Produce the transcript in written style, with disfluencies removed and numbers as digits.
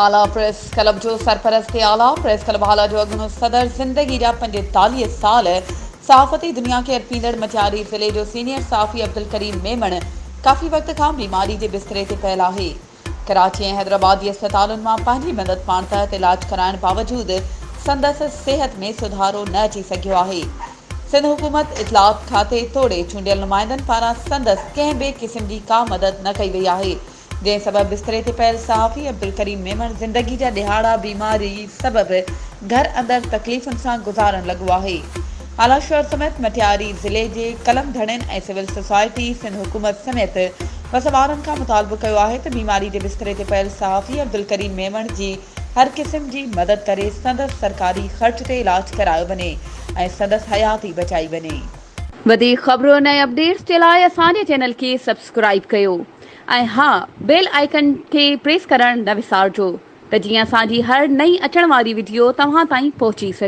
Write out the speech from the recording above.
आला press club जो सरपरस्त आला प्रेस क्लब आला जो अॻूणो सदर ज़िंदगी जा 45 साल सहाफ़ती दुनिया खे अर्पींदड़ मटियारी ज़िले जो सीनियर सहाफ़ी अब्दुल करीम मेमण काफ़ी वक़्त खां बीमारी जे बिस्तरे ते पियल आहे। कराची ऐं हैदराबादी अस्पतालुनि मां पंहिंजी मदद पाण तहत इलाज कराइण बावजूदि संदसि सिहत में सुधारो न अची सघियो आहे। सिंध हुकूमत इतलात खाते तोड़े चूंडियल नुमाइंदनि पारां संदसि कंहिं ॿिए क़िस्म जी का मदद न कई वई आहे, जंहिं सबबि बिस्तरे ते पियल सहाफ़ी अब्दुल करीम मेमण ज़िंदगी जा ॾिहाड़ा बीमारी सबबि घर अंदरि तकलीफ़ुनि सां गुज़ारण लॻो आहे। आला शहर समेत मटियारी ज़िले जे कलम धड़नि ऐं सिविल सोसाइटी सिंध हुकूमत समेत वसवारनि खां मुतालबो कयो आहे त बीमारी जे बिस्तरे ते पियल सहाफ़ी अब्दुल करीम मेमण जी हर क़िस्म जी मदद करे संदसि सरकारी ख़र्च ते इलाज करायो वञे ऐं संदसि हयाती बचाई वञे। वधीक ख़बरुनि ऐं अपडेट्स जे लाइ असांजे चैनल खे सब्सक्राइब कयो ऐं हा बेल आइकन खे प्रेस करणु न विसारिजो त जीअं असांजी हर नई अचण वारी वीडियो तव्हां ताईं पहुची सघे।